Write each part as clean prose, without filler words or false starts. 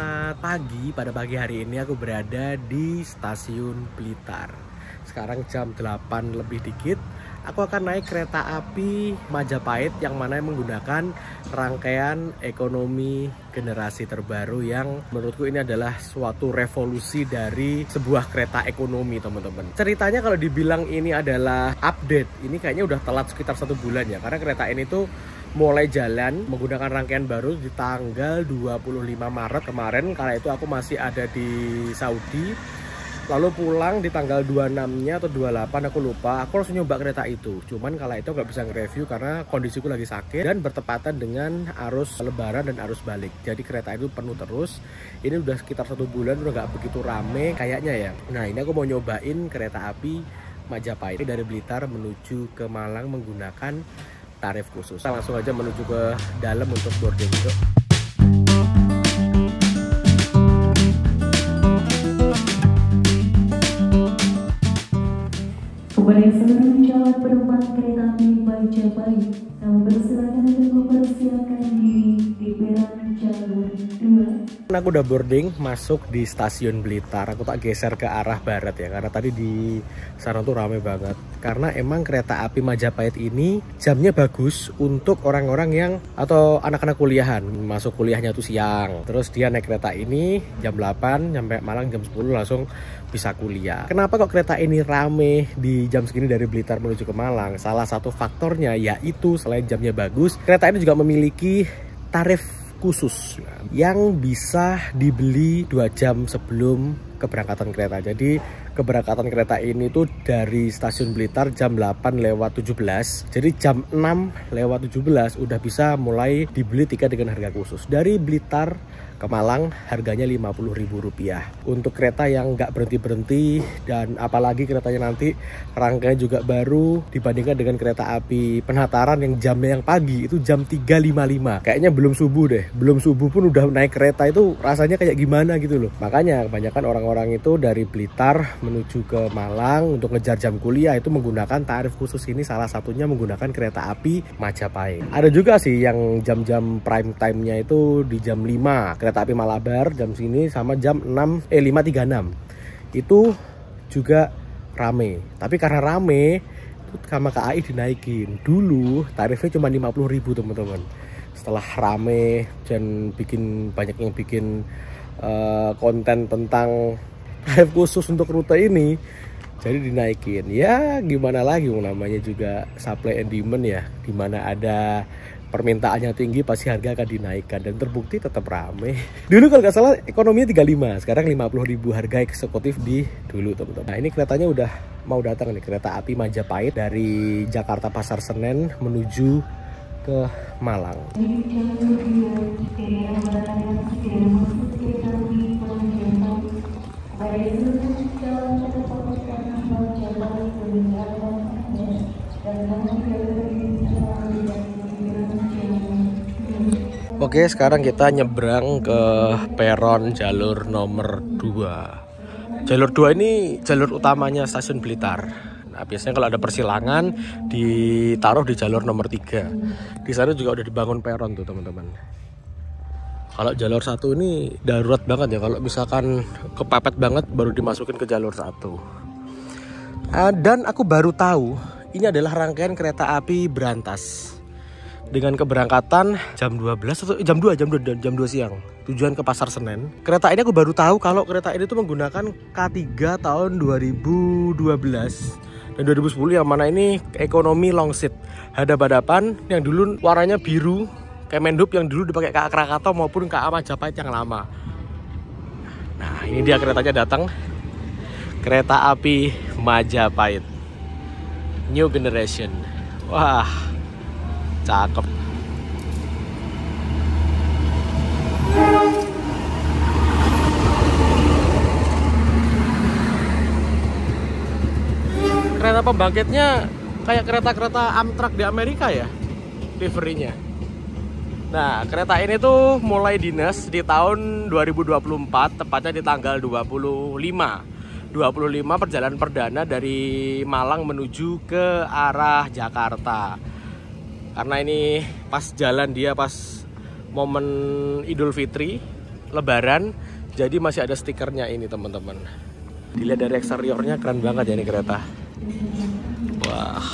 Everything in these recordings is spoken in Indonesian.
Selamat pagi, pada pagi hari ini aku berada di stasiun Blitar. Sekarang jam 8 lebih dikit. Aku akan naik kereta api Majapahit yang mana menggunakan rangkaian ekonomi generasi terbaru yang menurutku ini adalah suatu revolusi dari sebuah kereta ekonomi, teman-teman. Ceritanya kalau dibilang ini adalah update, ini kayaknya udah telat sekitar 1 bulan ya, karena kereta ini tuh mulai jalan menggunakan rangkaian baru di tanggal 25 Maret kemarin. Kala itu aku masih ada di Saudi, lalu pulang di tanggal 26-nya atau 28, aku lupa. Aku langsung nyoba kereta itu, cuman kala itu nggak bisa nge-review karena kondisiku lagi sakit dan bertepatan dengan arus lebaran dan arus balik. Jadi kereta itu penuh terus. Ini udah sekitar 1 bulan, udah nggak begitu rame kayaknya ya. Nah, ini aku mau nyobain kereta api Majapahit dari Blitar menuju ke Malang menggunakan tarif khusus. Kita langsung aja menuju ke dalam untuk boarding yuk. Kepada seluruh calon penumpang kereta api Majapahit, kami persilakan untuk mempersiapkan diri di peron jalur 2. Aku udah boarding masuk di stasiun Blitar. Aku tak geser ke arah barat ya, karena tadi di sana tuh rame banget. Karena emang kereta api Majapahit ini jamnya bagus untuk orang-orang yang atau anak-anak kuliahan. Masuk kuliahnya tuh siang, terus dia naik kereta ini jam 8 sampai Malang jam 10 langsung bisa kuliah. Kenapa kok kereta ini rame di jam segini dari Blitar menuju ke Malang? Salah satu faktornya yaitu selain jamnya bagus, kereta ini juga memiliki tarif khusus yang bisa dibeli 2 jam sebelum keberangkatan kereta. Jadi keberangkatan kereta ini tuh dari stasiun Blitar jam 8:17. Jadi jam 6:17 udah bisa mulai dibeli tiket dengan harga khusus. Dari Blitar ke Malang harganya Rp50.000 untuk kereta yang nggak berhenti-berhenti, dan apalagi keretanya nanti rangkaian juga baru dibandingkan dengan kereta api Penataran yang jamnya yang pagi itu jam 3.55. Kayaknya belum subuh deh, belum subuh pun udah naik kereta, itu rasanya kayak gimana gitu loh. Makanya kebanyakan orang-orang itu dari Blitar menuju ke Malang untuk ngejar jam kuliah itu menggunakan tarif khusus ini, salah satunya menggunakan kereta api Majapahit. Ada juga sih yang jam-jam prime time-nya itu di jam 5, kereta api Malabar jam sini, sama jam 5.36 itu juga rame. Tapi karena rame itu sama KAI dinaikin. Dulu tarifnya cuma 50.000 teman-teman. Setelah rame dan banyak yang bikin konten tentang tarif khusus untuk rute ini, jadi dinaikin. Ya gimana lagi, namanya juga supply and demand ya. Dimana ada permintaannya tinggi pasti harga akan dinaikkan, dan terbukti tetap rame. Dulu kalau nggak salah ekonominya 35, sekarang 50.000 harga eksekutif di dulu teman-teman. Nah, ini keretanya udah mau datang nih, kereta api Majapahit dari Jakarta Pasar Senen menuju ke Malang. Oke, sekarang kita nyebrang ke peron jalur nomor 2. Jalur 2 ini jalur utamanya stasiun Blitar. Nah, biasanya kalau ada persilangan ditaruh di jalur nomor 3. Di sana juga udah dibangun peron tuh teman-teman. Kalau jalur 1 ini darurat banget ya, kalau misalkan kepepet banget baru dimasukin ke jalur 1. Dan aku baru tahu ini adalah rangkaian kereta api berantas dengan keberangkatan jam 12 atau jam 2 siang, tujuan ke Pasar Senen. Kereta ini aku baru tahu kalau kereta ini tuh menggunakan K3 tahun 2012 dan 2010, yang mana ini ekonomi long seat hadap-hadapan, yang dulu warnanya biru Kemenhub, yang dulu dipakai KA Krakatau maupun KA Majapahit yang lama. Nah, ini dia keretanya datang. Kereta api Majapahit New Generation. Wah, cakep. Kereta pembangkitnya kayak kereta-kereta Amtrak di Amerika ya, liverynya. Nah, kereta ini tuh mulai dinas di tahun 2024, tepatnya di tanggal 25 perjalanan perdana dari Malang menuju ke arah Jakarta. Karena ini pas jalan dia pas momen Idul Fitri, Lebaran, jadi masih ada stikernya ini teman-teman. Dilihat dari eksteriornya keren banget ya ini kereta. Wah,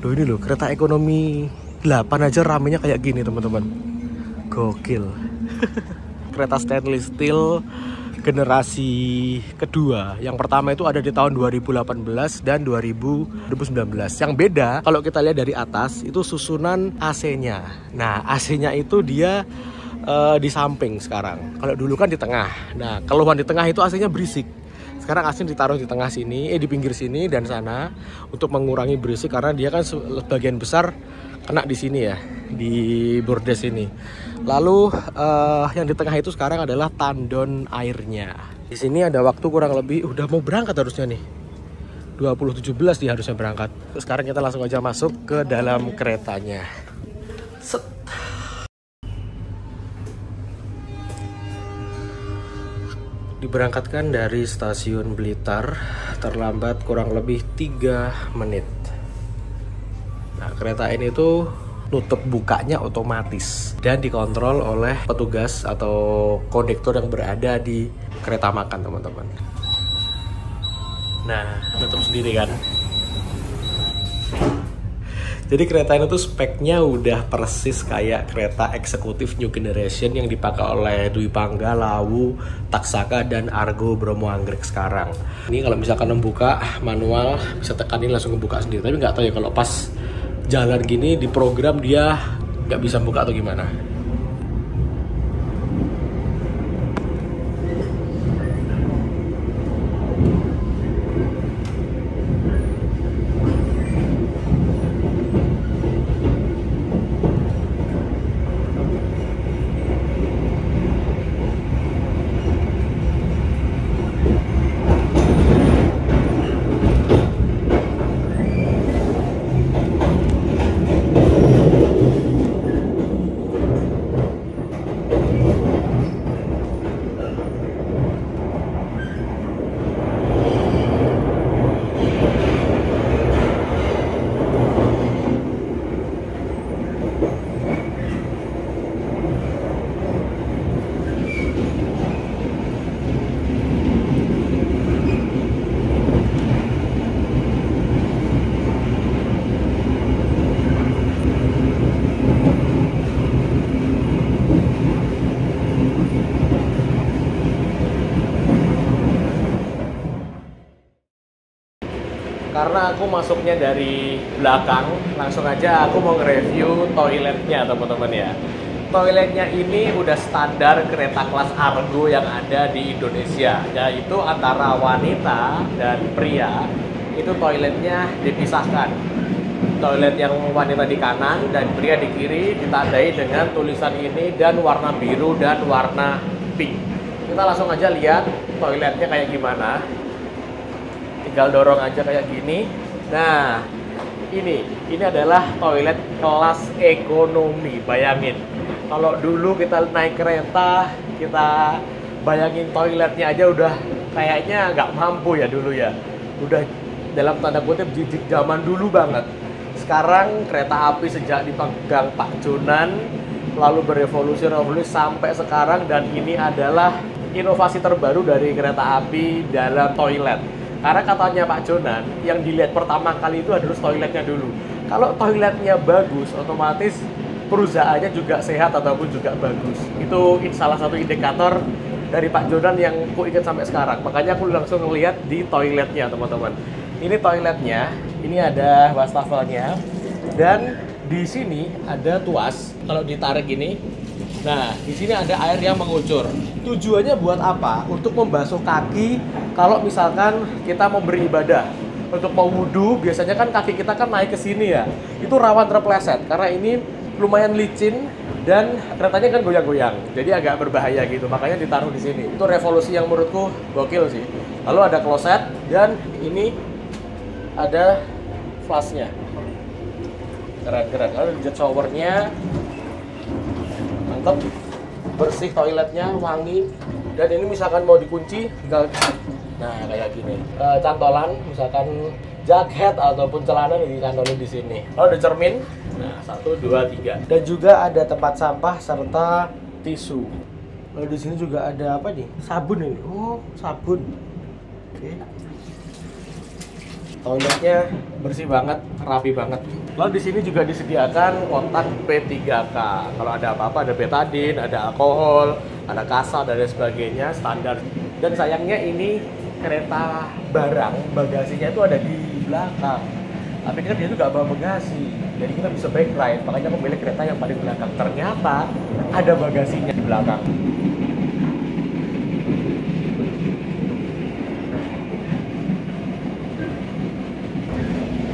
loh ini loh kereta ekonomi 8 aja ramenya kayak gini teman-teman. Gokil. Kereta stainless steel generasi kedua. Yang pertama itu ada di tahun 2018 dan 2019. Yang beda kalau kita lihat dari atas itu susunan AC-nya. Nah, AC-nya itu dia di samping sekarang. Kalau dulu kan di tengah. Nah, keluhan di tengah itu AC-nya berisik. Sekarang AC ditaruh di tengah sini, di pinggir sini dan sana untuk mengurangi berisik karena dia kan sebagian besar kena di sini ya, di bordes ini. Lalu yang di tengah itu sekarang adalah tandon airnya. Di sini ada waktu kurang lebih udah mau berangkat harusnya nih. 2017 dia harusnya berangkat. Sekarang kita langsung aja masuk ke dalam keretanya. Set. Diberangkatkan dari stasiun Blitar, terlambat kurang lebih 3 menit. Nah, kereta ini tuh nutup bukanya otomatis dan dikontrol oleh petugas atau kondektur yang berada di kereta makan teman-teman. Nah, nutup sendiri kan. Jadi kereta ini tuh speknya udah persis kayak kereta eksekutif New Generation yang dipakai oleh Dwi Pangga, Lawu, Taksaka, dan Argo Bromo Anggrek sekarang. Ini kalau misalkan membuka manual bisa tekanin langsung membuka sendiri. Tapi nggak tahu ya kalau pas jalan gini di program dia nggak bisa buka atau gimana. Karena aku masuknya dari belakang, langsung aja aku mau nge-review toiletnya teman-teman ya. Toiletnya ini udah standar kereta kelas Argo yang ada di Indonesia, yaitu antara wanita dan pria itu toiletnya dipisahkan. Toilet yang wanita di kanan dan pria di kiri ditandai dengan tulisan ini dan warna biru dan warna pink. Kita langsung aja lihat toiletnya kayak gimana. Tinggal dorong aja kayak gini. Nah, ini adalah toilet kelas ekonomi. Bayangin, kalau dulu kita naik kereta, kita bayangin toiletnya aja udah kayaknya nggak mampu ya dulu ya. Udah dalam tanda kutip jijik zaman dulu banget. Sekarang kereta api sejak dipegang Pak Jonan, lalu berevolusi sampai sekarang, dan ini adalah inovasi terbaru dari kereta api dalam toilet. Karena katanya Pak Jonan, yang dilihat pertama kali itu adalah toiletnya dulu. Kalau toiletnya bagus, otomatis perusahaannya juga sehat ataupun juga bagus. Itu salah satu indikator dari Pak Jonan yang aku ingat sampai sekarang. Makanya aku langsung ngeliat di toiletnya, teman-teman. Ini toiletnya, ini ada wastafelnya, dan di sini ada tuas. Kalau ditarik ini, nah, di sini ada air yang mengucur. Tujuannya buat apa? Untuk membasuh kaki kalau misalkan kita mau beribadah. Untuk mau wudhu, biasanya kan kaki kita kan naik ke sini ya. Itu rawan terpleset karena ini lumayan licin dan keretanya kan goyang-goyang. Jadi agak berbahaya gitu. Makanya ditaruh di sini. Itu revolusi yang menurutku gokil sih. Lalu ada kloset dan ini ada flashnya. Keren-keren. Lalu jet showernya mantap, bersih toiletnya, wangi. Dan ini misalkan mau dikunci tinggal, nah kayak gini, cantolan misalkan jaket ataupun celana dicantolin di sini. Lalu ada cermin, nah 1, 2, 3, dan juga ada tempat sampah serta tisu. Kalau di sini juga ada apa nih? Sabun ini. Oh, sabun. Oke. Toiletnya bersih banget, rapi banget. Lalu di sini juga disediakan kotak P3K. Kalau ada apa-apa ada betadin, ada alkohol, ada kasa dan lain sebagainya, standar. Dan sayangnya ini kereta barang, bagasinya itu ada di belakang. Tapi kan dia itu nggak bawa bagasi, jadi kita bisa backlight. Makanya aku pilih kereta yang paling belakang. Ternyata ada bagasinya di belakang.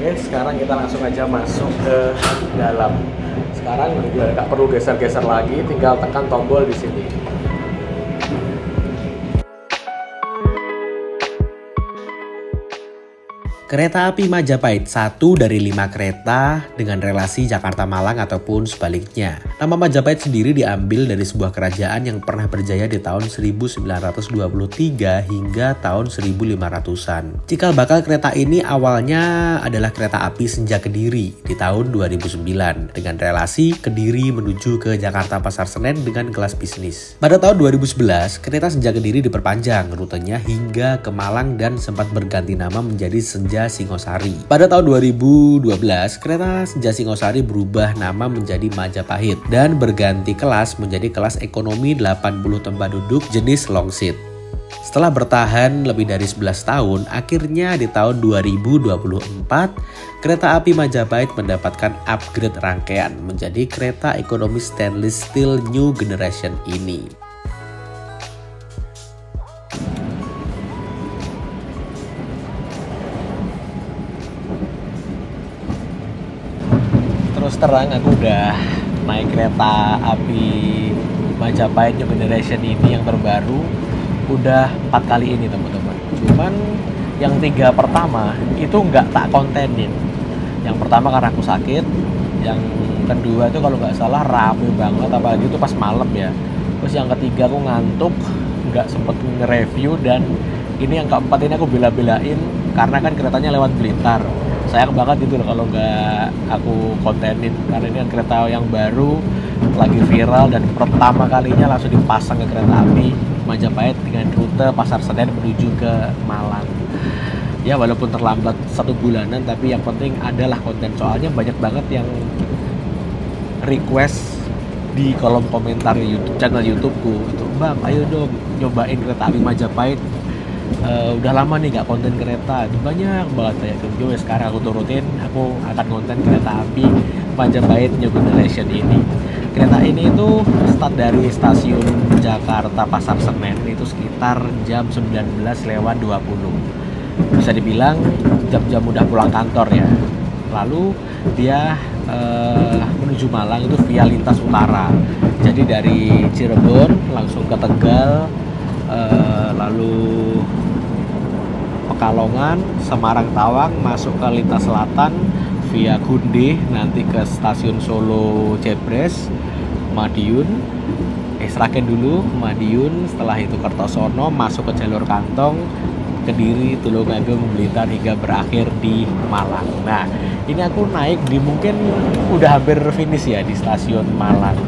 Oke, sekarang kita langsung aja masuk ke dalam. Sekarang udah nggak perlu geser-geser lagi, tinggal tekan tombol di sini. Kereta api Majapahit, satu dari 5 kereta dengan relasi Jakarta-Malang ataupun sebaliknya. Nama Majapahit sendiri diambil dari sebuah kerajaan yang pernah berjaya di tahun 1923 hingga tahun 1500-an. Cikal bakal kereta ini awalnya adalah kereta api Senja Kediri di tahun 2009 dengan relasi Kediri menuju ke Jakarta Pasar Senen dengan kelas bisnis. Pada tahun 2011, kereta Senja Kediri diperpanjang rutenya hingga ke Malang dan sempat berganti nama menjadi Senja Singosari. Pada tahun 2012, kereta Senja Singosari berubah nama menjadi Majapahit dan berganti kelas menjadi kelas ekonomi 80 tempat duduk jenis long seat. Setelah bertahan lebih dari 11 tahun, akhirnya di tahun 2024, kereta api Majapahit mendapatkan upgrade rangkaian menjadi kereta ekonomi stainless steel new generation ini. Terus terang aku udah naik kereta api Majapahit New Generation ini yang terbaru udah 4 kali ini teman-teman. Cuman yang 3 pertama itu nggak tak kontenin. Yang pertama karena aku sakit, yang kedua itu kalau nggak salah rame banget, apalagi itu pas malam ya. Terus yang ketiga aku ngantuk, nggak sempet nge-review, dan ini yang keempat ini aku bela-belain karena kan keretanya lewat Blitar. Sayang banget gitu loh kalau nggak aku kontenin, karena ini kan kereta yang baru, lagi viral, dan pertama kalinya langsung dipasang ke kereta api Majapahit dengan rute Pasar Senen menuju ke Malang. Ya walaupun terlambat 1 bulanan, tapi yang penting adalah konten. Soalnya banyak banget yang request di kolom komentar YouTube, channel YouTubeku itu, "Bang, ayo dong nyobain kereta api Majapahit. Udah lama nih gak konten kereta." Itu banyak banget kayak gitu. Sekarang aku turutin, aku akan konten kereta api Majapahit New Generation ini. Kereta ini itu start dari stasiun Jakarta Pasar Senen itu sekitar jam 19:20. Bisa dibilang jam-jam udah pulang kantor ya. Lalu dia menuju Malang itu via lintas utara. Jadi dari Cirebon langsung ke Tegal, lalu Pekalongan, Semarang, Tawang, masuk ke lintas selatan via Gunde, nanti ke stasiun Solo Jebres, Madiun, Sragen dulu, Madiun, setelah itu Kertosono, masuk ke jalur Kantong, Kediri, Tulungagung, Blitar, hingga berakhir di Malang. Nah, ini aku naik di mungkin udah hampir finish ya di stasiun Malang.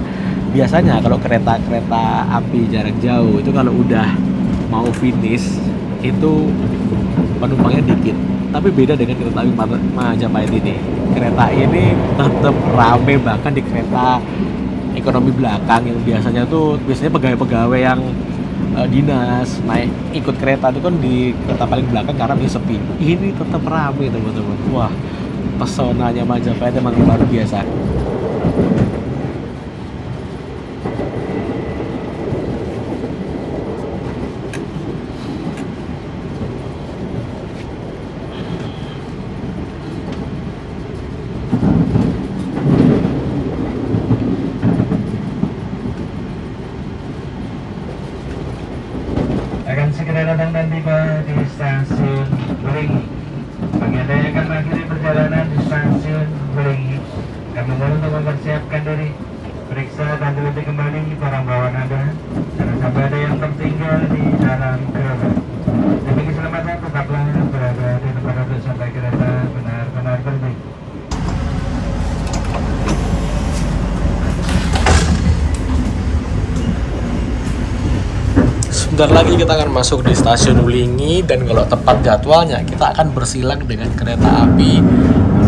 Biasanya kalau kereta-kereta api jarak jauh itu kalau udah mau finish itu penumpangnya dikit. Tapi beda dengan kereta api Majapahit ini. Kereta ini tetap rame, bahkan di kereta ekonomi belakang yang biasanya pegawai-pegawai yang dinas naik ikut kereta itu kan di kereta paling belakang karena dia sepi. Ini tetap rame teman-teman. Wah, pesonanya Majapahit emang luar biasa. Akan segera datang dan tiba di stasiun Beringin. Bagi Anda yang akan mengakhiri perjalanan di stasiun Beringin, kami mohon untuk mempersiapkan diri, periksa dan teliti kembali barang bawaan Anda, jangan sampai ada yang tertinggal di dalam kereta. Demi keselamatan, tetaplah berada di tempat duduk sampai kereta benar-benar berhenti. Sebentar lagi kita akan masuk di stasiun Wlingi, dan kalau tepat jadwalnya kita akan bersilang dengan kereta api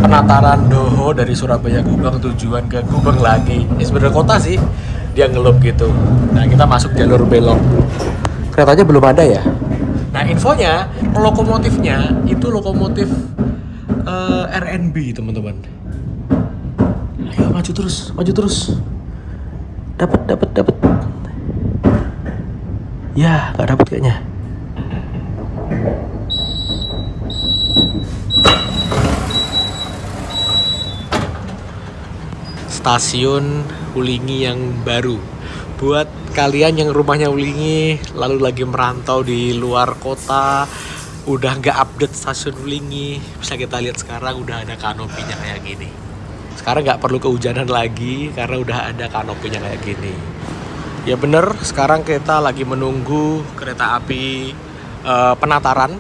Penataran Doho dari Surabaya Gubeng tujuan ke Gubeng lagi. Ya sebenarnya kota sih, dia ngelup gitu. Nah kita masuk jalur belok. Keretanya belum ada ya. Nah infonya, lokomotifnya itu lokomotif RNB teman-teman. Ayo maju terus, maju terus. Dapat. Ya, nggak dapat kayaknya. Stasiun Wlingi yang baru. Buat kalian yang rumahnya Wlingi, lalu lagi merantau di luar kota, udah nggak update stasiun Wlingi, bisa kita lihat sekarang udah ada kanopinya kayak gini. Sekarang nggak perlu kehujanan lagi karena udah ada kanopinya kayak gini. Ya bener, sekarang kita lagi menunggu kereta api Penataran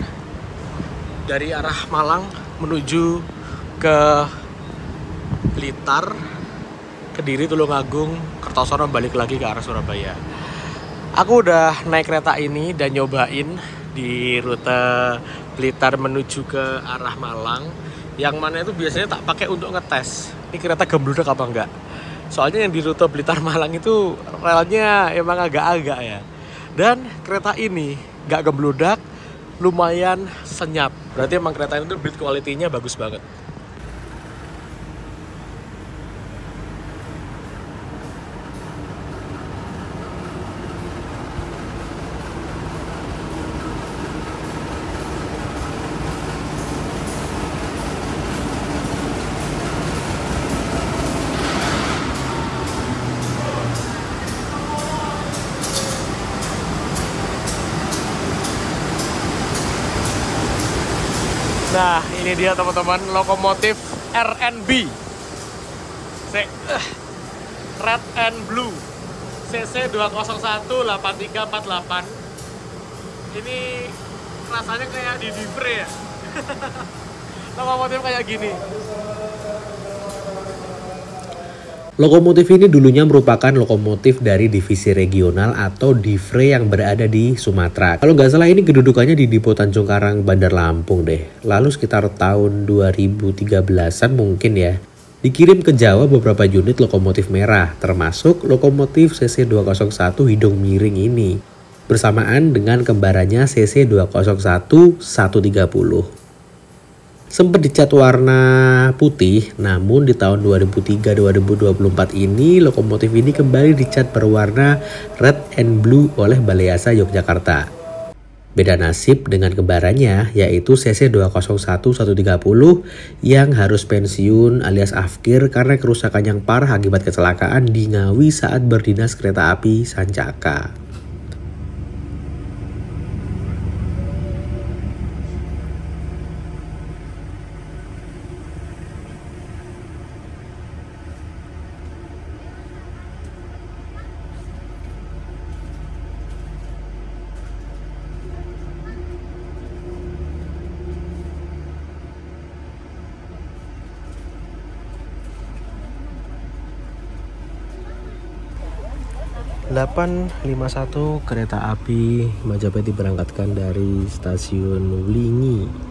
dari arah Malang menuju ke Blitar, Kediri, Tulungagung, Kertosono, balik lagi ke arah Surabaya. Aku udah naik kereta ini dan nyobain di rute Blitar menuju ke arah Malang, yang mana itu biasanya tak pakai untuk ngetes ini kereta gembludak apa enggak. Soalnya yang di rute Blitar Malang itu relnya emang agak-agak ya. Dan kereta ini nggak gembludak, lumayan senyap. Berarti emang kereta ini tuh build quality-nya bagus banget. Nah, ini dia teman-teman, lokomotif RNB. Red and Blue. CC 201-8348. Ini rasanya kayak di Divre ya. Lokomotif kayak gini. Lokomotif ini dulunya merupakan lokomotif dari divisi regional atau Divre yang berada di Sumatera. Kalau nggak salah ini kedudukannya di Depo Tanjung Karang, Bandar Lampung deh. Lalu sekitar tahun 2013-an mungkin ya, dikirim ke Jawa beberapa unit lokomotif merah, termasuk lokomotif CC 201 hidung miring ini, bersamaan dengan kembarannya CC 201 130. Sempat dicat warna putih, namun di tahun 2003-2024 ini lokomotif ini kembali dicat berwarna red and blue oleh Balai Asa Yogyakarta. Beda nasib dengan kembarannya, yaitu CC 201 130 yang harus pensiun alias afkir karena kerusakan yang parah akibat kecelakaan di Ngawi saat berdinas kereta api Sancaka. .51 kereta api Majapahit diberangkatkan dari stasiun Wlingi.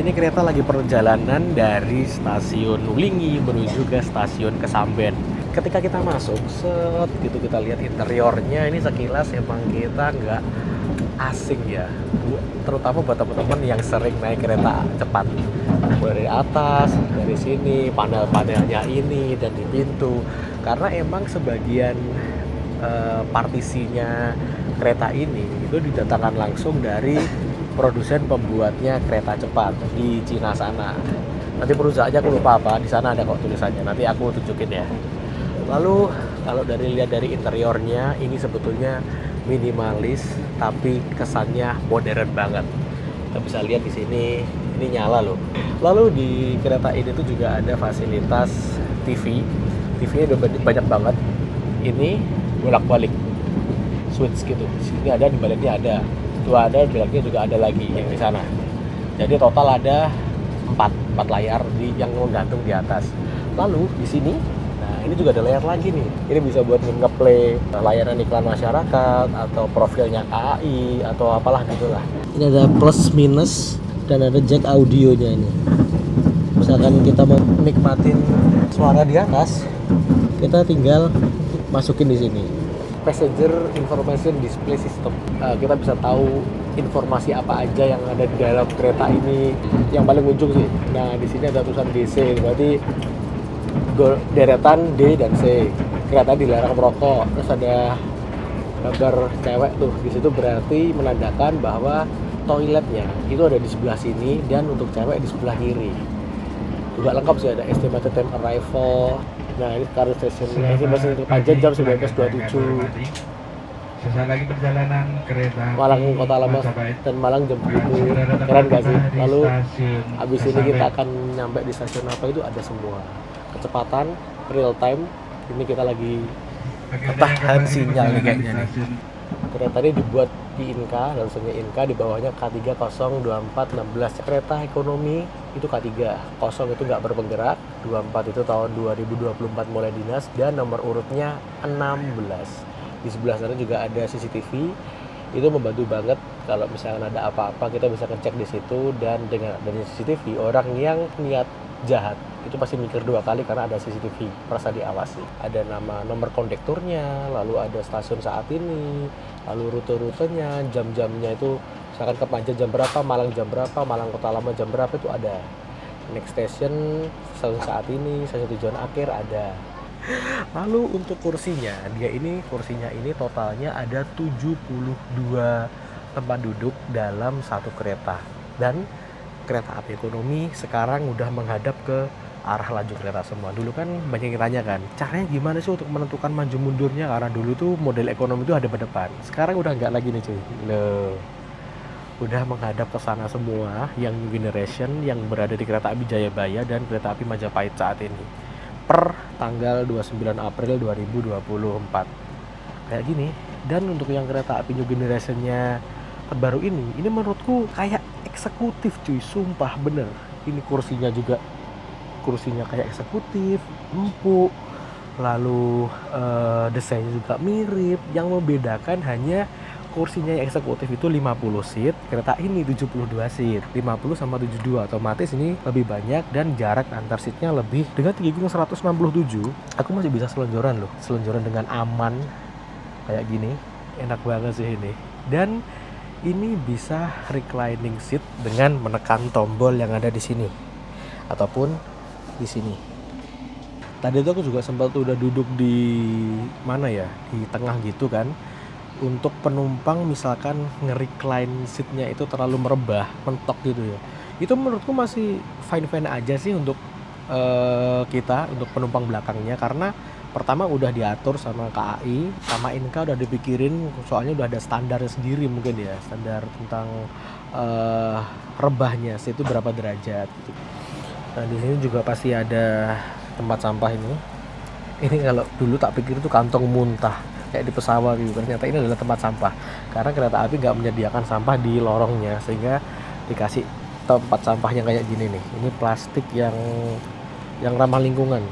Ini kereta lagi perjalanan dari stasiun Wlingi menuju ke stasiun Kesamben. Ketika kita masuk, set gitu kita lihat interiornya, ini sekilas emang kita nggak asing ya. Terutama buat teman-teman yang sering naik kereta cepat. Dari atas, dari sini, panel-panelnya ini, dan di pintu. Karena emang sebagian partisinya kereta ini itu didatangkan langsung dari produsen pembuatnya kereta cepat di Cina sana. Nanti perusahaannya aku lupa apa, di sana ada kok tulisannya. Nanti aku tunjukin ya. Lalu kalau lihat dari interiornya, ini sebetulnya minimalis tapi kesannya modern banget. Kita bisa lihat di sini ini nyala loh. Lalu di kereta ini tuh juga ada fasilitas TV. TV-nya udah banyak banget. Ini bolak-balik switch gitu. Sini ada, di baliknya ada. Itu ada, di baliknya juga ada lagi yang di sana. Jadi total ada 4 layar yang menggantung di atas. Lalu di sini, nah ini juga ada layar lagi nih. Ini bisa buat nge-play layanan iklan masyarakat atau profilnya KAI atau apalah gitulah. Ini ada plus minus dan ada jack audionya ini. Misalkan kita mau nikmatin suara di atas, kita tinggal masukin di sini. Passenger Information Display System. Kita bisa tahu informasi apa aja yang ada di dalam kereta ini. Yang paling ujung sih. Nah, di sini ada tulisan DC, berarti deretan D dan C. Kereta dilarang merokok. Terus ada gambar cewek tuh. Di situ berarti menandakan bahwa toiletnya itu ada di sebelah sini dan untuk cewek di sebelah kiri. Juga lengkap sih, ada estimated time arrival. Nah, ini current station. Estimasi untuk Pajen jam 19.27. Sesaat lagi perjalanan kereta Malang Kota Lama dan Malang jam 7. Keren gak sih? Lalu habis ini kita akan nyampe di stasiun apa itu ada semua. Kecepatan, real time. Ini kita lagi ketahan sinyal nih kayaknya nih. Kereta ini dibuat di Inka, langsungnya Inka, di bawahnya K3 02416. Kereta ekonomi itu K3, kosong itu nggak berpenggerak, 24 itu tahun 2024 mulai dinas, dan nomor urutnya 16. Di sebelah sana juga ada CCTV, itu membantu banget kalau misalnya ada apa-apa kita bisa ngecek di situ, dan dengan adanya CCTV orang yang niat jahat itu pasti mikir 2 kali karena ada CCTV, merasa diawasi. Ada nomor kondekturnya, lalu ada stasiun saat ini, lalu rute-rutenya, jam-jamnya itu misalkan ke Pajen jam berapa, Malang jam berapa, Malang Kota Lama jam berapa itu ada. Next station, stasiun saat ini, stasiun tujuan akhir ada. Lalu untuk kursinya, kursinya ini totalnya ada 72 tempat duduk dalam satu kereta. Dan kereta api ekonomi sekarang udah menghadap ke arah laju kereta semua. Dulu kan banyak yang tanya kan, caranya gimana sih untuk menentukan maju mundurnya, karena dulu tuh model ekonomi itu ada di depan. Sekarang udah nggak lagi nih cuy. Loh, udah menghadap ke sana semua yang new generation yang berada di kereta api Jayabaya dan kereta api Majapahit saat ini. Per tanggal 29 April 2024. Kayak gini. Dan untuk yang kereta api new generationnya terbaru ini menurutku kayak eksekutif cuy, sumpah bener. Ini kursinya juga kayak eksekutif, empuk, lalu desainnya juga mirip. Yang membedakan hanya kursinya yang eksekutif itu 50 seat, kereta ini 72 seat, 50 sama 72, otomatis ini lebih banyak dan jarak antar seatnya lebih. Dengan tinggi gue 167, aku masih bisa selonjoran loh, selonjoran dengan aman kayak gini, enak banget sih ini. Dan ini bisa reclining seat dengan menekan tombol yang ada di sini ataupun di sini. Tadi tuh aku juga sempat udah duduk di mana ya, di tengah gitu kan. Untuk penumpang misalkan nge-recline seatnya itu terlalu merebah, mentok gitu ya. Itu menurutku masih fine-fine aja sih untuk kita, untuk penumpang belakangnya, karena pertama udah diatur sama KAI, sama Inka udah dipikirin, soalnya udah ada standarnya sendiri mungkin ya, standar tentang rebahnya seat itu berapa derajat gitu. Nah di sini juga pasti ada tempat sampah ini. Ini kalau dulu tak pikir itu kantong muntah kayak di pesawat gitu, ternyata ini adalah tempat sampah karena kereta api nggak menyediakan sampah di lorongnya, sehingga dikasih tempat sampahnya kayak gini nih. Ini plastik yang ramah lingkungan.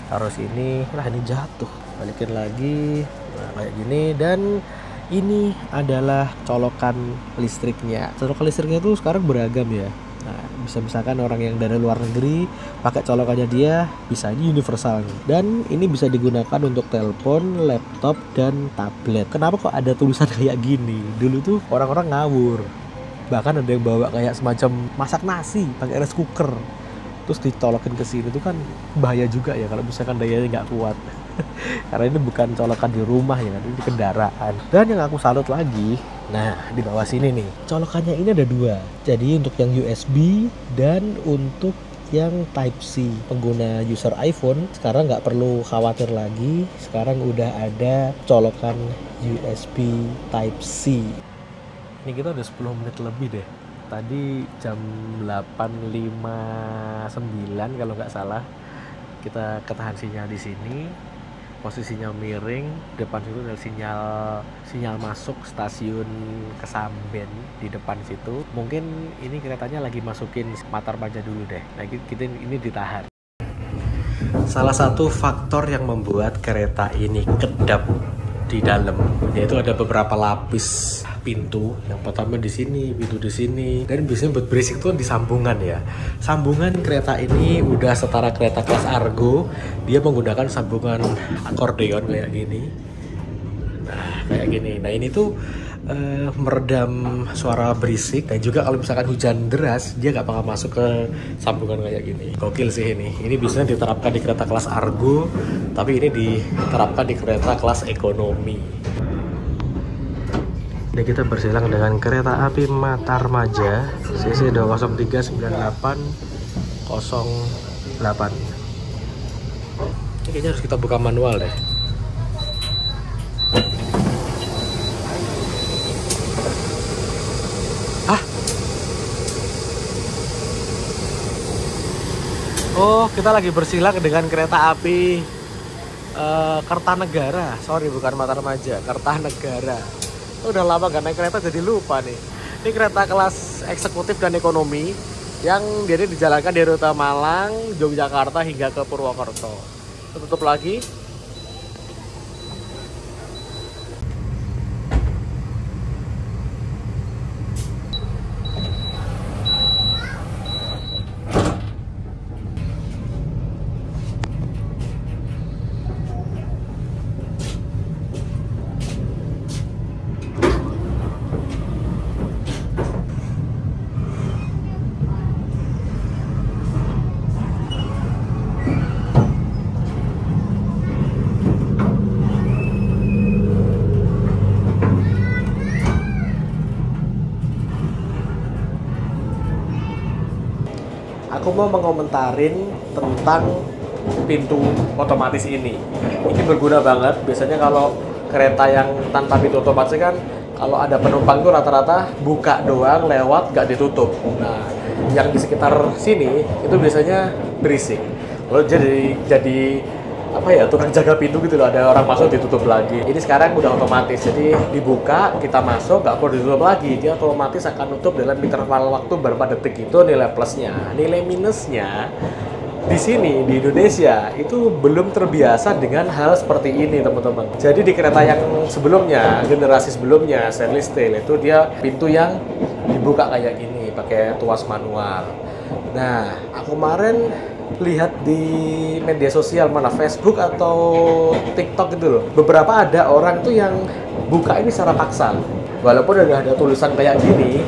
Harus ini jatuh, balikin lagi, nah kayak gini. Dan ini adalah colokan listriknya. Colokan listriknya tuh sekarang beragam ya. Nah, bisa misalkan orang yang dari luar negeri pakai colokannya dia, bisa, ini universal. Dan ini bisa digunakan untuk telepon, laptop, dan tablet. Kenapa kok ada tulisan kayak gini? Dulu tuh orang-orang ngawur. Bahkan ada yang bawa kayak semacam masak nasi pakai rice cooker, terus dicolokin ke sini tuh kan bahaya juga ya kalau misalkan dayanya nggak kuat. Karena ini bukan colokan di rumah ya, ini di kendaraan. Dan yang aku salut lagi, nah di bawah sini nih, colokannya ini ada 2. Jadi untuk yang USB dan untuk yang Type C. Pengguna user iPhone sekarang nggak perlu khawatir lagi, sekarang udah ada colokan USB Type C. Ini kita udah 10 menit lebih deh Tadi jam 8.59 kalau nggak salah kita ketahan sinyal di sini. Posisinya miring, depan situ ada sinyal masuk stasiun Kesamben di depan situ. Mungkin ini keretanya lagi masukin Matarmaja dulu deh. Nah, kita ini ditahan. Salah satu faktor yang membuat kereta ini kedap di dalam, yaitu ada beberapa lapis pintu. Yang pertama di sini, pintu di sini, dan biasanya buat berisik tuh di sambungan ya. Sambungan kereta ini udah setara kereta kelas Argo. Dia menggunakan sambungan akordeon kayak gini. Nah, kayak gini. Nah, ini tuh meredam suara berisik, dan juga kalau misalkan hujan deras dia nggak bakal masuk ke sambungan kayak gini. Gokil sih ini. Ini biasanya diterapkan di kereta kelas Argo, tapi ini diterapkan di kereta kelas ekonomi. Ini kita bersilang dengan kereta api Matarmaja CC 2039808. Ini kayaknya harus kita buka manual deh. Oh, kita lagi bersilang dengan kereta api Kertanegara. Sorry, bukan Matarmaja, Kertanegara. Udah lama gak naik kereta jadi lupa nih. Ini kereta kelas eksekutif dan ekonomi yang dia dijalankan dari rute Malang, Yogyakarta hingga ke Purwokerto. Tutup lagi. Aku mau mengomentarin tentang pintu otomatis ini. Ini berguna banget. Biasanya kalau kereta yang tanpa pintu otomatis kan, kalau ada penumpang itu rata-rata buka doang, lewat, nggak ditutup. Nah, yang di sekitar sini itu biasanya berisik. Lalu jadi apa ya, tukang jaga pintu gitu loh, ada orang masuk ditutup lagi. Ini sekarang udah otomatis, jadi dibuka, kita masuk, nggak perlu ditutup lagi, dia otomatis akan tutup dalam interval waktu berapa detik. Itu nilai plusnya. Nilai minusnya di sini di Indonesia itu belum terbiasa dengan hal seperti ini, teman-teman. Jadi di kereta yang sebelumnya, generasi sebelumnya stainless steel, itu dia pintu yang dibuka kayak gini pakai tuas manual. Nah, aku kemarin lihat di media sosial, mana Facebook atau TikTok gitu loh, beberapa ada orang tuh yang buka ini secara paksa, walaupun udah ada tulisan kayak gini,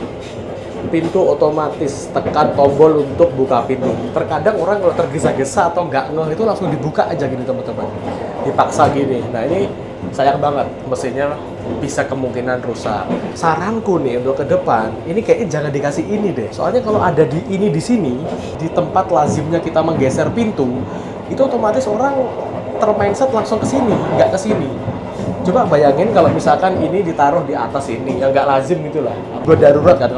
pintu otomatis, tekan tombol untuk buka pintu. Terkadang orang kalau tergesa-gesa atau nggak ngeh itu langsung dibuka aja gini, teman-teman, dipaksa gini. Nah, ini sayang banget, mesinnya bisa kemungkinan rusak. Saranku nih untuk ke depan, ini kayaknya jangan dikasih ini deh. Soalnya kalau ada di sini, di tempat lazimnya kita menggeser pintu, itu otomatis orang termindset langsung ke sini, nggak ke sini. Coba bayangin kalau misalkan ini ditaruh di atas ini, yang nggak lazim gitu lah. Gue darurat kan,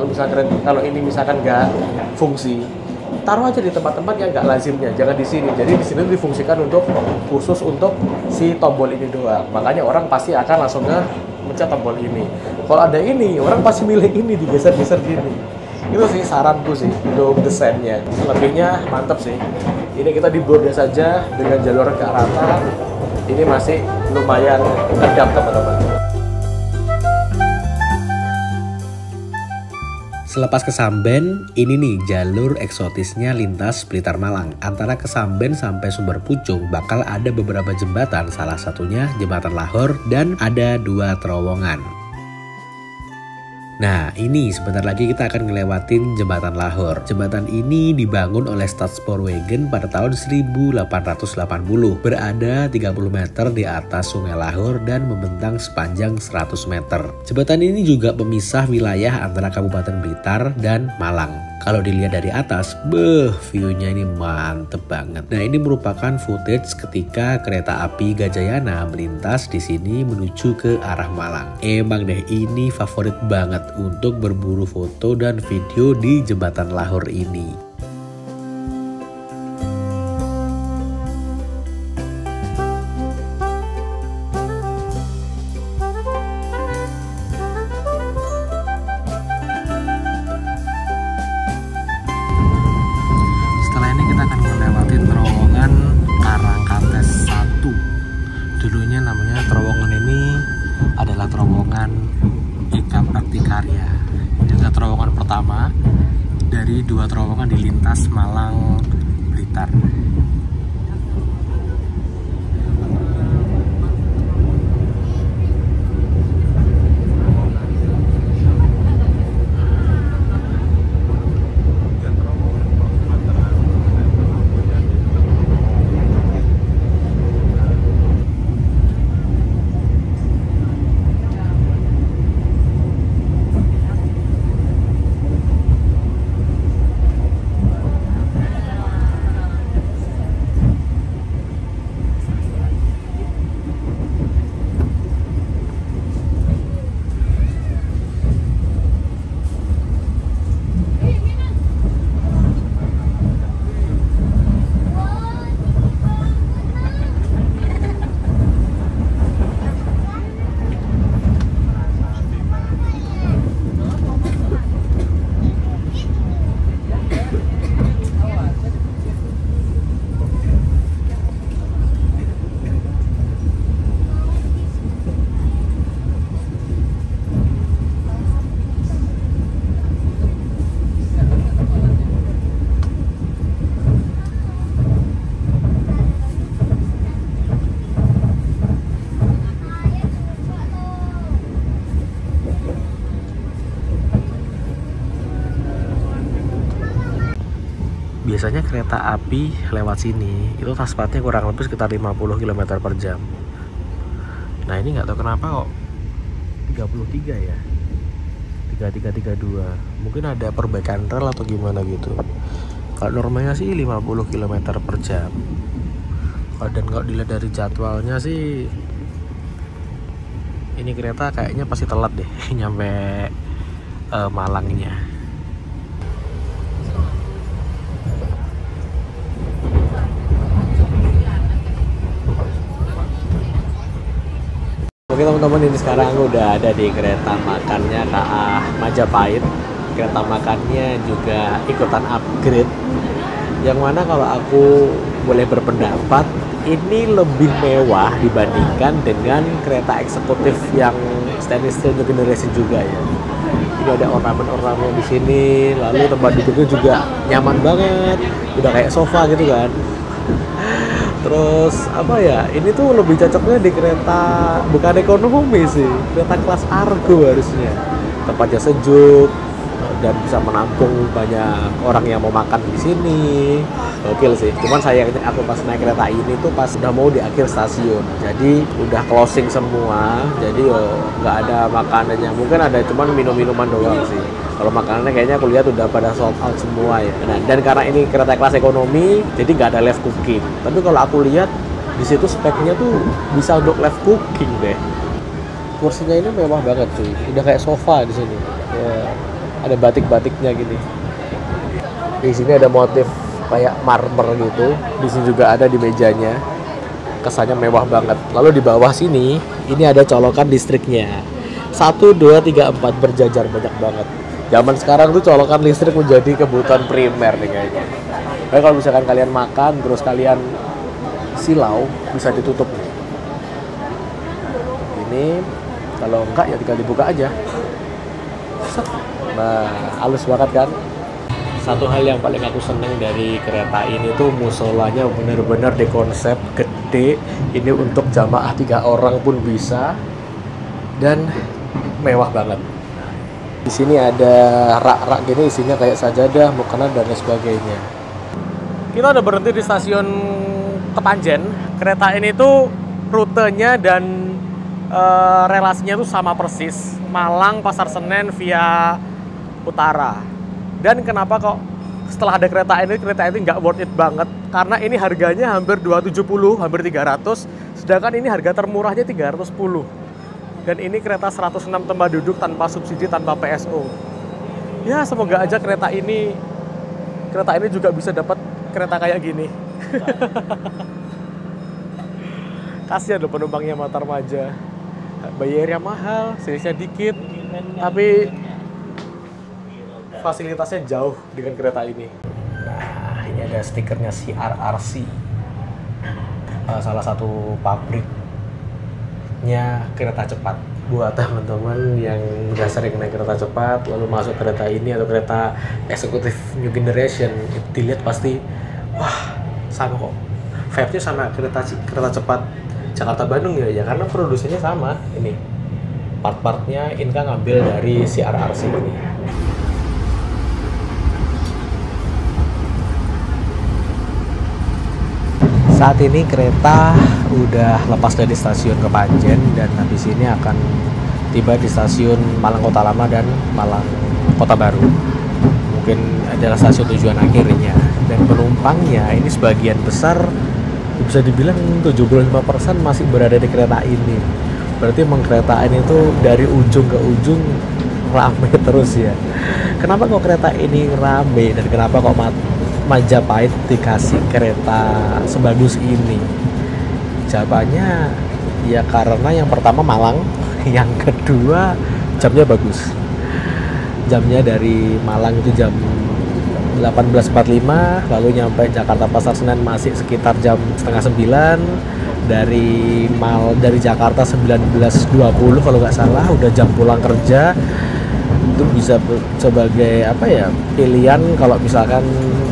kalau ini misalkan nggak fungsi, taruh aja di tempat-tempat yang nggak lazimnya, jangan di sini. Jadi di sini difungsikan khusus untuk si tombol ini doang. Makanya orang pasti akan langsung mencet tombol ini. Kalau ada ini, orang pasti milih ini, digeser-geser gini. Itu sih saranku sih untuk desainnya. Selebihnya mantep sih. Ini kita di border saja dengan jalur ke rata. Ini masih lumayan kedap, teman-teman. Selepas Kesamben, ini nih jalur eksotisnya lintas Blitar Malang. Antara Kesamben sampai Sumber Pucung bakal ada beberapa jembatan, salah satunya Jembatan Lahor, dan ada 2 terowongan. Nah, ini sebentar lagi kita akan ngelewatin Jembatan Lahor. Jembatan ini dibangun oleh Staatspoorwegen pada tahun 1880. Berada 30 meter di atas Sungai Lahor dan membentang sepanjang 100 meter. Jembatan ini juga pemisah wilayah antara Kabupaten Blitar dan Malang. Kalau dilihat dari atas, view-nya ini mantep banget. Nah, ini merupakan footage ketika kereta api Gajayana melintas di sini menuju ke arah Malang. Emang deh, ini favorit banget untuk berburu foto dan video di Jembatan Lahor ini. Dulunya namanya terowongan ini adalah terowongan Eka Praktikarya. Ini adalah terowongan pertama dari 2 terowongan di lintas Malang Blitar. Biasanya kereta api lewat sini itu cepatnya kurang lebih sekitar 50 km per jam. Nah, ini nggak tahu kenapa kok 33 ya, 3332. Mungkin ada perbaikan rel atau gimana gitu. Kalau normalnya sih 50 km per jam. Dan kalau dilihat dari jadwalnya sih ini kereta kayaknya pasti telat deh nyampe Malangnya. Oke teman-teman, ini sekarang udah ada di kereta makannya KA Majapahit. Kereta makannya juga ikutan upgrade, yang mana kalau aku boleh berpendapat ini lebih mewah dibandingkan dengan kereta eksekutif yang stainless steel generation juga ya. Ini ada ornamen-ornamen di sini, lalu tempat duduknya juga nyaman banget, udah kayak sofa gitu kan. Terus apa ya, ini tuh lebih cocoknya di kereta bukan ekonomi sih, kereta kelas Argo harusnya. Tempatnya sejuk dan bisa menampung banyak orang yang mau makan di sini. Gokil sih. Cuman sayangnya aku pas naik kereta ini tuh pas udah mau di akhir stasiun, jadi udah closing semua, jadi nggak ada makanannya. Mungkin ada cuman minum-minuman doang sih. Kalau makanannya kayaknya aku lihat udah pada sold out semua ya. Nah, dan karena ini kereta kelas ekonomi, jadi nggak ada live cooking. Tapi kalau aku lihat di situ speknya tuh bisa untuk live cooking deh. Kursinya ini mewah banget cuy. Udah kayak sofa di sini. Ya, ada batik-batiknya gini. Di sini ada motif kayak marmer gitu. Di sini juga ada di mejanya. Kesannya mewah banget. Lalu di bawah sini ini ada colokan listriknya. 1, 2, 3, 4 berjajar banyak banget. Zaman sekarang tuh colokan listrik menjadi kebutuhan primer nih kayaknya. Tapi kalau misalkan kalian makan terus kalian silau, bisa ditutup nih. Ini kalau enggak ya tinggal dibuka aja. Nah, halus banget kan? Satu hal yang paling aku seneng dari kereta ini tuh musolanya bener-bener dikonsep gede. Ini untuk jamaah 3 orang pun bisa. Dan mewah banget. Di sini ada rak-rak gini, isinya kayak sajadah, makanan dan sebagainya. Kita udah berhenti di stasiun Kepanjen. Kereta ini tuh rutenya dan relasinya tuh sama persis. Malang Pasar Senen via utara. Dan kenapa kok setelah ada kereta ini nggak worth it banget? Karena ini harganya hampir 270, hampir 300, sedangkan ini harga termurahnya 310. Dan ini kereta 106 tempat duduk tanpa subsidi, tanpa PSO. Ya semoga aja kereta ini juga bisa dapat kereta kayak gini. Kasihan loh penumpangnya Matarmaja. Bayarnya mahal, selisihnya dikit, tapi fasilitasnya jauh dengan kereta ini. Nah, ini ada stikernya CRRC, salah satu pabriknya kereta cepat. Buat teman-teman yang udah sering naik kereta cepat, lalu masuk kereta ini atau kereta eksekutif New Generation, dilihat pasti, wah sama kok. Vibe-nya sama kereta cepat Jakarta Bandung ya, karena produsennya sama. Ini part-partnya Inka ngambil dari CRRC ini. Saat ini kereta udah lepas dari stasiun Kepanjen dan habis ini akan tiba di stasiun Malang Kota Lama dan Malang Kota Baru. Mungkin adalah stasiun tujuan akhirnya. Dan penumpangnya ini sebagian besar, bisa dibilang 75% masih berada di kereta ini. Berarti emang kereta ini tuh dari ujung ke ujung rame terus ya. Kenapa kok kereta ini rame dan kenapa kok Majapahit dikasih kereta sebagus ini? Jawabannya ya karena yang pertama Malang, yang kedua jamnya bagus. Jamnya dari Malang itu jam 18.45, lalu nyampe Jakarta Pasar Senen masih sekitar jam setengah 9. Dari Jakarta 19.20 kalau nggak salah, udah jam pulang kerja. Itu bisa sebagai pilihan kalau misalkan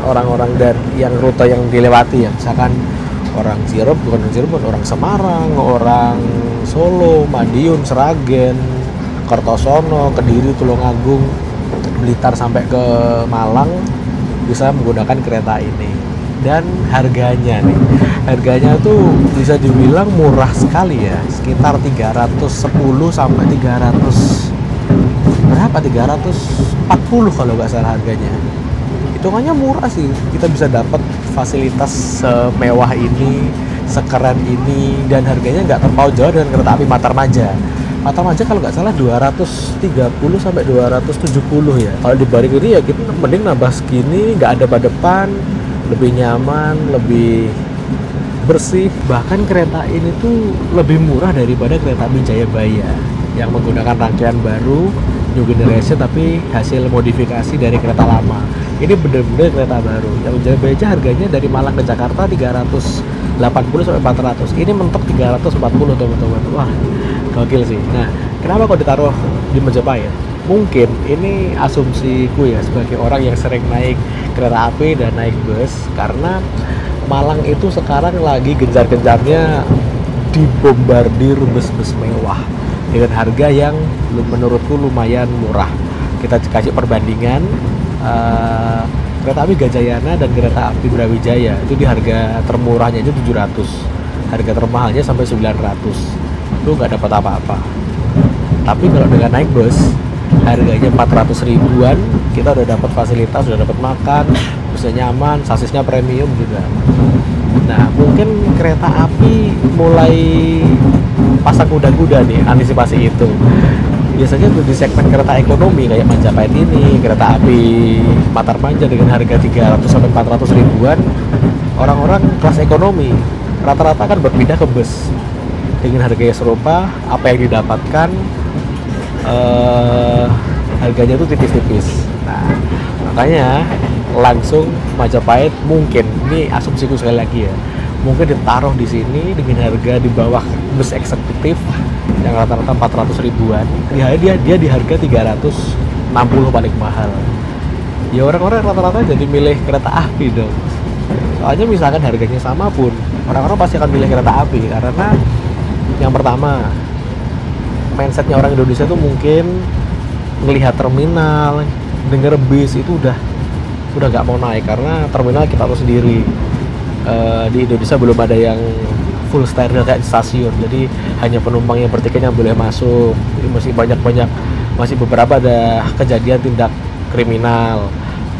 orang-orang dari yang rute yang dilewati ya, misalkan orang Cirebon, orang Semarang, orang Solo, Madiun, Sragen, Kertosono, Kediri, Tulungagung, Blitar sampai ke Malang bisa menggunakan kereta ini. Dan harganya tuh bisa dibilang murah sekali ya, sekitar 310 sampai 340 kalau nggak salah harganya. Hitungannya murah sih, kita bisa dapat fasilitas semewah ini, sekeren ini, dan harganya nggak terpaut jauh dengan kereta api Matarmaja kalau nggak salah 230 sampai 270 ya. Kalau dibalik ini ya kita mending nambah segini, nggak ada pada depan, lebih nyaman, lebih bersih. Bahkan kereta ini tuh lebih murah daripada kereta api Jayabaya yang menggunakan rangkaian baru New Generation tapi hasil modifikasi dari kereta lama. Ini bener-bener kereta baru. Yang Jayabaya aja harganya dari Malang ke Jakarta 380 sampai 400. Ini mentok 340 teman-teman. Wah, gokil sih. Nah, kenapa kok ditaruh di Majapahit? Mungkin ini asumsiku ya sebagai orang yang sering naik kereta api dan naik bus, karena Malang itu sekarang lagi gencar-gencarnya dibombardir bus-bus mewah dengan harga yang menurutku lumayan murah. Kita kasih perbandingan, kereta api Gajayana dan kereta api Brawijaya itu di harga termurahnya itu 700, harga termahalnya sampai 900. Itu nggak dapat apa-apa. Tapi kalau dengan naik bus harganya 400 ribuan, kita udah dapat fasilitas, udah dapat makan, busnya nyaman, sasisnya premium juga. Nah, mungkin kereta api mulai pasang kuda-kuda nih, antisipasi itu. Biasanya di segmen kereta ekonomi kayak Majapahit ini, kereta api Matarmaja dengan harga 300 sampai 400 ribuan, orang-orang kelas ekonomi rata-rata kan berpindah ke bus dengan harga yang serupa. Apa yang didapatkan harganya tuh tipis-tipis. Nah, makanya langsung Majapahit mungkin, ini asumsiku sekali lagi ya, mungkin ditaruh di sini dengan harga di bawah bus eksekutif yang rata-rata 400 ribuan. Dia di harga 360 paling mahal. Ya orang-orang rata-rata jadi milih kereta api dong. Soalnya misalkan harganya sama pun, orang-orang pasti akan milih kereta api karena yang pertama, mindsetnya orang Indonesia tuh mungkin melihat terminal, denger bis itu udah nggak mau naik karena terminal kita tahu sendiri, di Indonesia belum ada yang full steril kayak di stasiun. Jadi hanya penumpang yang bertiket yang boleh masuk. Jadi masih beberapa ada kejadian tindak kriminal.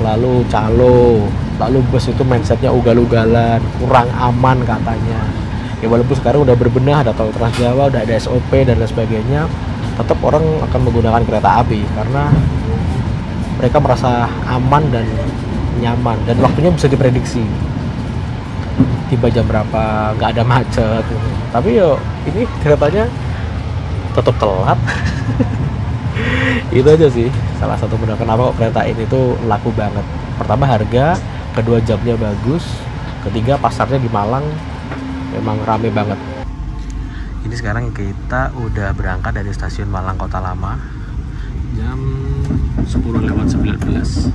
lalu calo, lalu bus itu mindsetnya ugal-ugalan, kurang aman katanya. Ya walaupun sekarang udah berbenah, ada tol Trans Jawa, udah ada SOP dan lain sebagainya, tetap orang akan menggunakan kereta api karena mereka merasa aman dan nyaman dan waktunya bisa diprediksi. Tiba jam berapa, nggak ada macet. Tapi yo ini keretanya tetap telat. Itu aja sih salah satu benar kenapa kereta ini tuh laku banget. Pertama harga, kedua jamnya bagus, ketiga pasarnya di Malang memang rame banget. Ini sekarang kita udah berangkat dari stasiun Malang Kota Lama jam 10:19.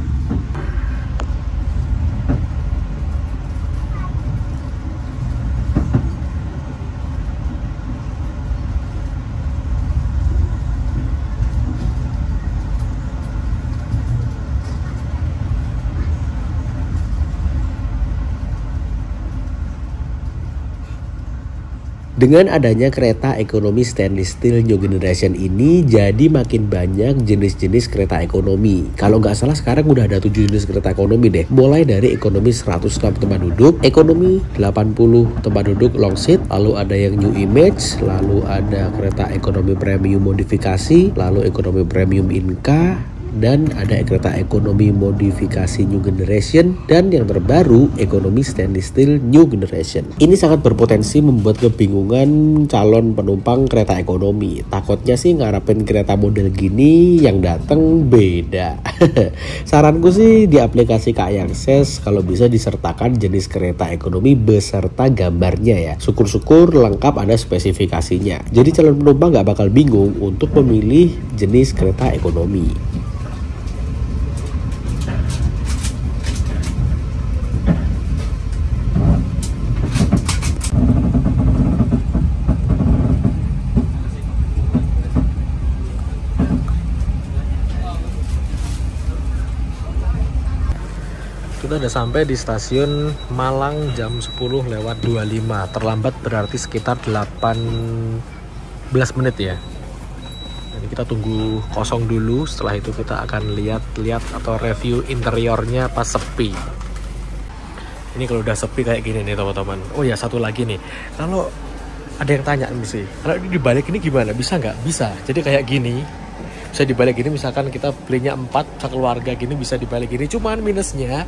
Dengan adanya kereta ekonomi stainless steel new generation ini, jadi makin banyak jenis-jenis kereta ekonomi. Kalau nggak salah sekarang udah ada 7 jenis kereta ekonomi deh. Mulai dari ekonomi 106 tempat duduk, ekonomi 80 tempat duduk long seat, lalu ada yang new image, lalu ada kereta ekonomi premium modifikasi, lalu ekonomi premium Inka, dan ada kereta ekonomi modifikasi new generation, dan yang terbaru ekonomi stainless steel new generation. Ini sangat berpotensi membuat kebingungan calon penumpang kereta ekonomi. Takutnya sih ngarepin kereta model gini yang datang beda. Saranku sih di aplikasi KAI-Akses kalau bisa disertakan jenis kereta ekonomi beserta gambarnya ya. Syukur-syukur lengkap ada spesifikasinya. Jadi calon penumpang nggak bakal bingung untuk memilih jenis kereta ekonomi. Kita udah sampai di stasiun Malang jam 10:25. Terlambat berarti sekitar 18 menit ya. Jadi kita tunggu kosong dulu. Setelah itu kita akan lihat atau review interiornya pas sepi. Ini kalau udah sepi kayak gini nih teman-teman. Oh ya, satu lagi nih. Kalau ada yang tanya mesti, kalau dibalik ini gimana? Bisa nggak? Bisa. Jadi kayak gini. Bisa dibalik gini, misalkan kita belinya 4 keluarga gini bisa dibalik gini. Cuman minusnya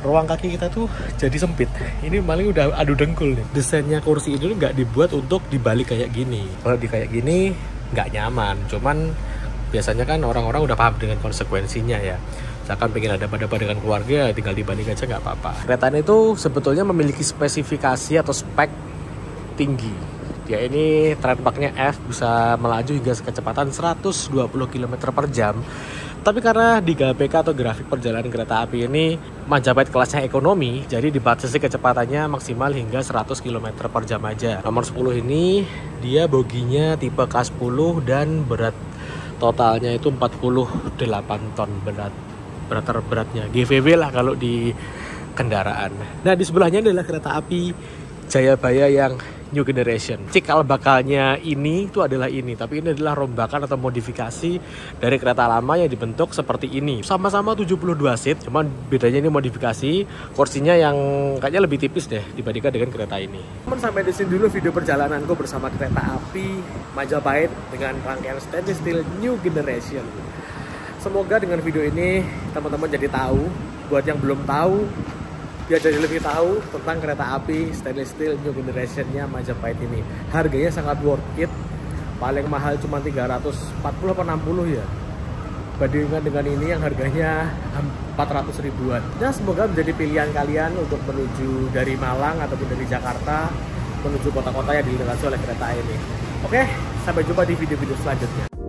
ruang kaki kita tuh jadi sempit. Ini maling udah adu dengkul nih. Desainnya kursi ini nggak dibuat untuk dibalik kayak gini. Kalau di kayak gini nggak nyaman. Cuman biasanya kan orang-orang udah paham dengan konsekuensinya ya. Misalkan pengen ada pada dengan keluarga, tinggal dibalik aja nggak apa-apa. Kereta ini tuh sebetulnya memiliki spesifikasi atau spek tinggi. Ya ini trackbacknya F, bisa melaju hingga kecepatan 120 km per jam. Tapi karena di GPK atau grafik perjalanan kereta api ini Majapahit kelasnya ekonomi, jadi dibatasi kecepatannya maksimal hingga 100 km per jam aja. Nomor 10 ini dia boginya tipe K10 dan berat totalnya itu 48 ton beratnya. GVW lah kalau di kendaraan. Nah di sebelahnya adalah kereta api Jayabaya yang new generation. Cikal bakalnya ini itu adalah ini, tapi ini adalah rombakan atau modifikasi dari kereta lama yang dibentuk seperti ini. Sama-sama 72 seat, cuman bedanya ini modifikasi, kursinya yang kayaknya lebih tipis deh dibandingkan dengan kereta ini. Sampai di sini dulu video perjalananku bersama kereta api Majapahit dengan rangkaian stainless steel new generation. Semoga dengan video ini teman-teman jadi tahu, buat yang belum tahu biar jadi lebih tahu tentang kereta api stainless steel new generationnya Majapahit ini. Harganya sangat worth it. Paling mahal cuma 340 atau 60 ya. Bandingkan dengan ini yang harganya 400 ribuan. Nah semoga menjadi pilihan kalian untuk menuju dari Malang ataupun dari Jakarta menuju kota-kota yang dilintasi oleh kereta ini. Oke, sampai jumpa di video-video selanjutnya.